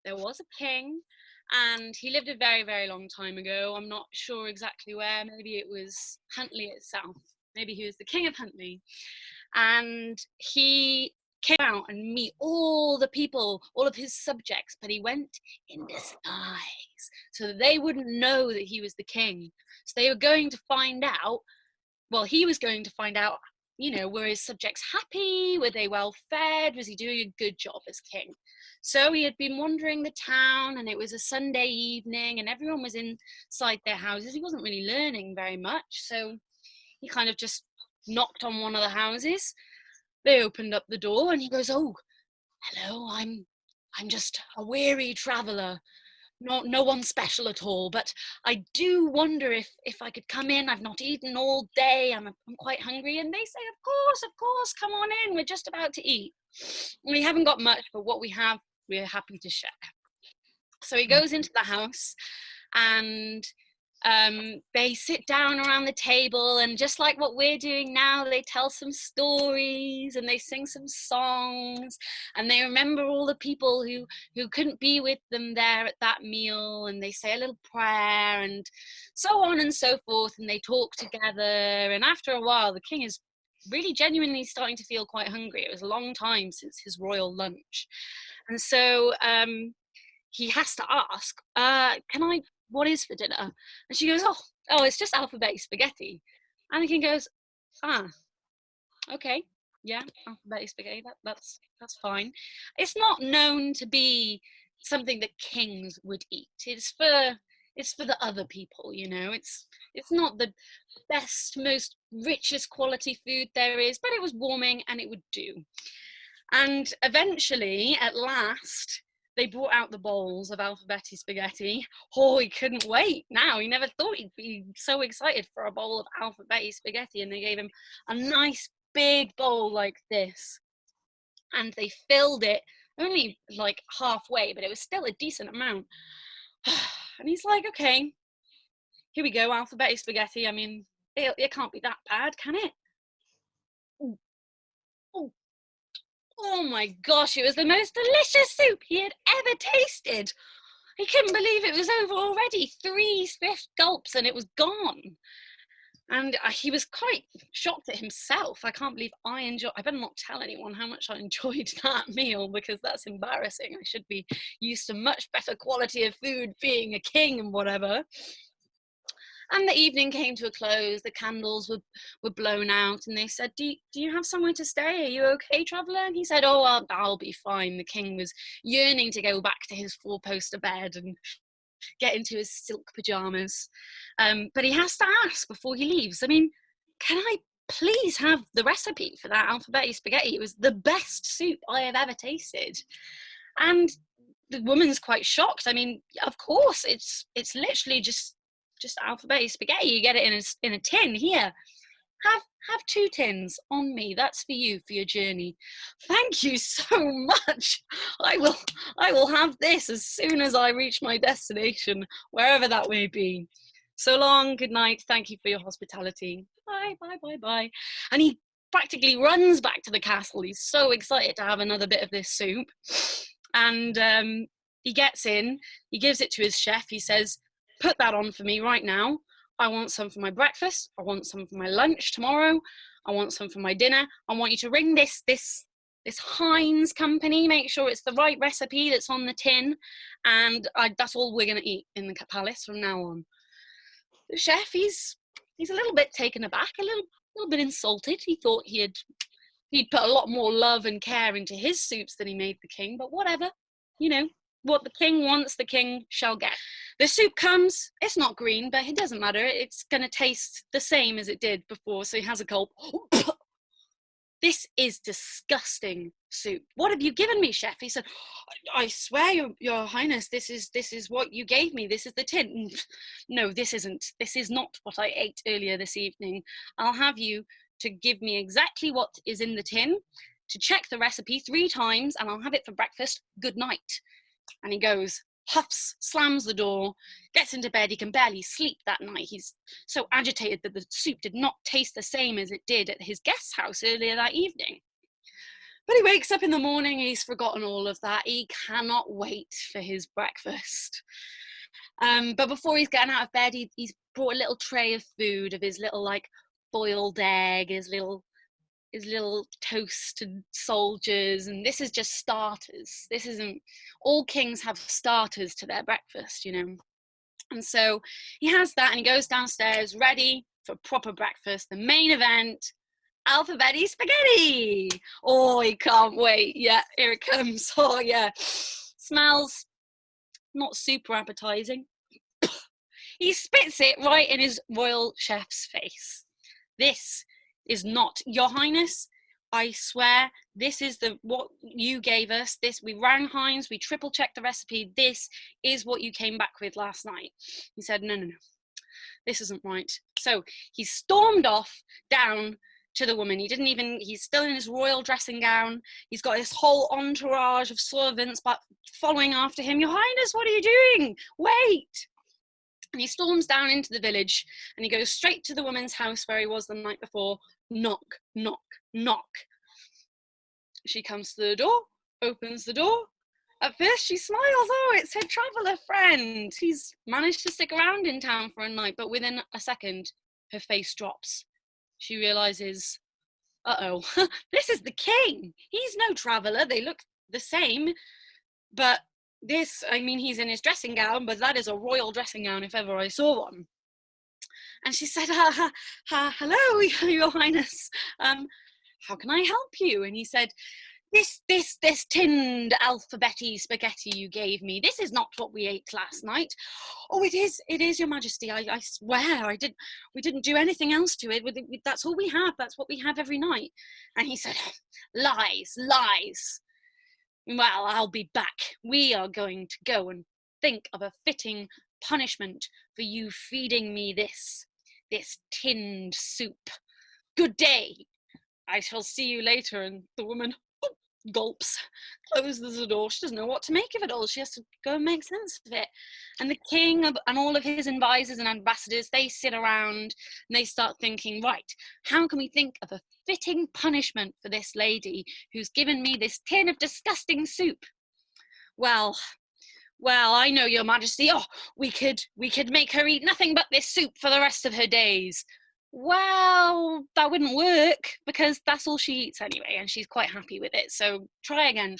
there was a king, and he lived a very, very long time ago. I'm not sure exactly where. Maybe it was Huntly itself. Maybe he was the king of Huntly. And he came out and meet all the people, all of his subjects, but he went in disguise so that they wouldn't know that he was the king. So they were going to find out, well, he was going to find out, were his subjects happy? Were they well fed? Was he doing a good job as king? So he had been wandering the town, and it was a Sunday evening, and everyone was inside their houses. He wasn't really learning very much, so he kind of just knocked on one of the houses. They opened up the door, and he goes, "Oh, hello, I'm just a weary traveller. No one special at all, but I do wonder if I could come in. I've not eaten all day. I'm quite hungry." And they say, of course, come on in. We're just about to eat. We haven't got much, but what we have, we're happy to share. So he goes into the house, and they sit down around the table, and just like what we're doing now, they tell some stories and they sing some songs, and they remember all the people who couldn't be with them there at that meal, and they say a little prayer and so on and so forth, and they talk together. And after a while, the king is really genuinely starting to feel quite hungry. It was a long time since his royal lunch, and so he has to ask, what is for dinner? And she goes, oh, it's just Alphabetti spaghetti. And the king goes, okay, yeah, Alphabetti spaghetti, that's fine. It's not known to be something that kings would eat. It's for the other people, It's not the best, most richest quality food there is, but it was warming and it would do. And eventually, at last, they brought out the bowls of Alphabetti spaghetti. Oh, he couldn't wait now. He never thought he'd be so excited for a bowl of Alphabetti spaghetti. And they gave him a nice big bowl like this. And they filled it only like halfway, but it was still a decent amount. And he's like, okay, here we go, Alphabetti spaghetti. I mean, it can't be that bad, can it? Oh my gosh, it was the most delicious soup he had ever tasted. He couldn't believe it was over already. 3 swift gulps and it was gone. And he was quite shocked at himself. I can't believe I better not tell anyone how much I enjoyed that meal, because that's embarrassing. I should be used to much better quality of food, being a king and whatever. And the evening came to a close. The candles were blown out, and they said, do you have somewhere to stay? Are you okay, traveller? And he said, oh, I'll be fine. The king was yearning to go back to his 4-poster bed and get into his silk pyjamas. But he has to ask before he leaves. I mean, can I please have the recipe for that Alphabetti spaghetti? It was the best soup I have ever tasted. And the woman's quite shocked. I mean, of course, it's literally just Alphabetti spaghetti. You get it in a tin. Here, have 2 tins on me. That's for you, for your journey. Thank you so much. I will have this as soon as I reach my destination, wherever that may be. So long, good night. Thank you for your hospitality. Bye, bye, bye, bye. And he practically runs back to the castle. He's so excited to have another bit of this soup. And he gets in, he gives it to his chef. He says, put that on for me right now. I want some for my breakfast. I want some for my lunch tomorrow. I want some for my dinner. I want you to ring this Heinz company, make sure it's the right recipe that's on the tin, and that's all we're going to eat in the palace from now on. The chef, he's a little bit taken aback, a little bit insulted. He thought he'd put a lot more love and care into his soups than he made the king, but whatever, what the king wants, the king shall get. The soup comes, it's not green, but it doesn't matter. It's going to taste the same as it did before, so he has a gulp. This is disgusting soup. What have you given me, chef? He said, I swear, your highness, this is what you gave me. This is the tin. No, this isn't. This is not what I ate earlier this evening. I'll have you to give me exactly what is in the tin, to check the recipe 3 times, and I'll have it for breakfast. Good night. And he goes, huffs, slams the door, gets into bed. He can barely sleep that night. He's so agitated that the soup did not taste the same as it did at his guest's house earlier that evening. But he wakes up in the morning, he's forgotten all of that. He cannot wait for his breakfast. But before he's getting out of bed, he's brought a little tray of food, of his little like boiled egg, his little toasted soldiers, and this is just starters. This isn't, all kings have starters to their breakfast, you know. And so he has that, and he goes downstairs ready for proper breakfast, the main event, Alphabetti spaghetti. Oh, he can't wait. Yeah, here it comes. Oh yeah, smells not super appetizing. He spits it right in his royal chef's face. This is not, Your Highness, I swear, this is what you gave us. This, we rang Heinz, we triple checked the recipe. This is what you came back with last night. He said, no, this isn't right. So he stormed off down to the woman. He's still in his royal dressing gown. He's got his whole entourage of servants but following after him. Your Highness, what are you doing? Wait. And he storms down into the village, and he goes straight to the woman's house where he was the night before. Knock, knock, knock. She comes to the door, opens the door. At first she smiles. Oh, it's her traveller friend. He's managed to stick around in town for a night, but within a second, her face drops. She realises, uh-oh, this is the king. He's no traveller. They look the same, but this, I mean, he's in his dressing gown, but that is a royal dressing gown if ever I saw one. And she said, hello, Your Highness. How can I help you? And he said, this tinned Alphabetti spaghetti you gave me, this is not what we ate last night. Oh, it is, Your Majesty. I swear, we didn't do anything else to it. That's all we have. That's what we have every night. And he said, lies. Well, I'll be back. We are going to go and think of a fitting punishment for you feeding me this tinned soup. Good day. I shall see you later. And the woman gulps, closes the door. She doesn't know what to make of it all. She has to go and make sense of it. And the king and all of his advisors and ambassadors, they sit around and they start thinking, right, how can we think of a fitting punishment for this lady who's given me this tin of disgusting soup? Well, I know, Your Majesty. Oh, we could make her eat nothing but this soup for the rest of her days. Well, that wouldn't work, because that's all she eats anyway, and she's quite happy with it. So try again.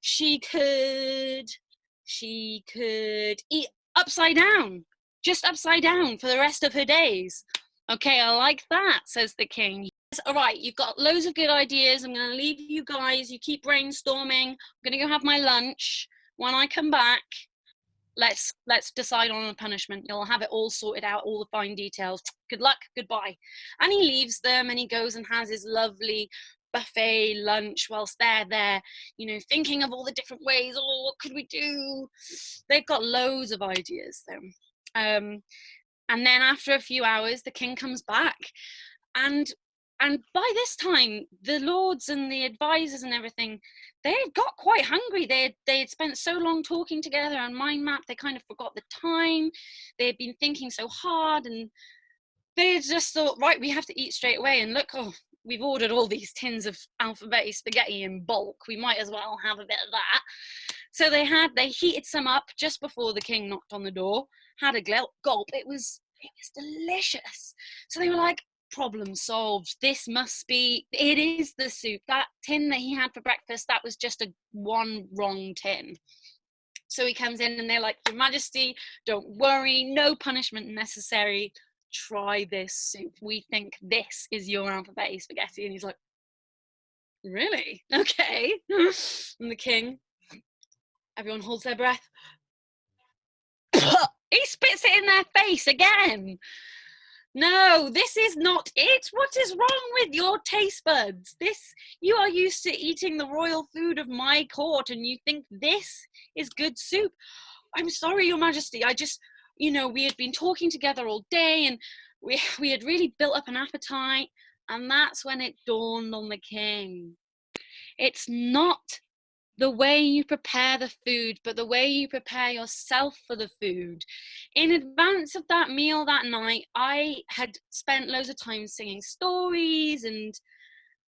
She could eat upside down, just upside down for the rest of her days. Okay, I like that, says the king. Yes, all right, you've got loads of good ideas. I'm going to leave you guys. You keep brainstorming. I'm going to go have my lunch. When I come back, let's decide on a punishment. You'll have it all sorted out, all the fine details. Good luck, goodbye. And he leaves them, and he goes and has his lovely buffet lunch whilst they're there, you know, thinking of all the different ways. Oh, what could we do? They've got loads of ideas though. And then after a few hours, the king comes back, and by this time, the lords and the advisors and everything, they had got quite hungry. They had spent so long talking together and mind map, they kind of forgot the time. They had been thinking so hard, and they had just thought, right, we have to eat straight away. And look, oh, we've ordered all these tins of Alphabetti spaghetti in bulk. We might as well have a bit of that. So they heated some up just before the king knocked on the door, had a gulp. It was delicious. So they were like, problem solved. This must be, it is the soup. That tin that he had for breakfast, that was just one wrong tin. So he comes in and they're like, Your Majesty, don't worry, no punishment necessary. Try this soup. We think this is your Alphabetti spaghetti. And he's like, really? Okay. And the king, everyone holds their breath. He spits it in their face again. No, this is not it. What is wrong with your taste buds? You are used to eating the royal food of my court, and you think this is good soup. I'm sorry, Your Majesty. I just, we had been talking together all day, and we had really built up an appetite, and that's when it dawned on the king. It's not the way you prepare the food, but the way you prepare yourself for the food. In advance of that meal that night, I had spent loads of time singing stories and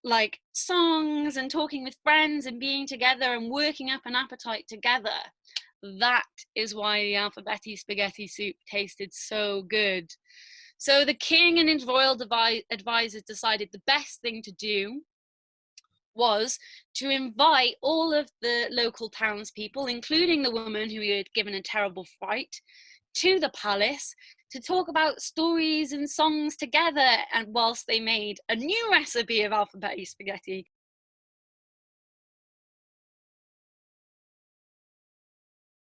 like songs and talking with friends and being together and working up an appetite together. That is why the Alphabetti spaghetti soup tasted so good. So the king and his royal advisors decided the best thing to do was to invite all of the local townspeople, including the woman who he had given a terrible fright, to the palace to talk about stories and songs together, and whilst they made a new recipe of Alphabetti spaghetti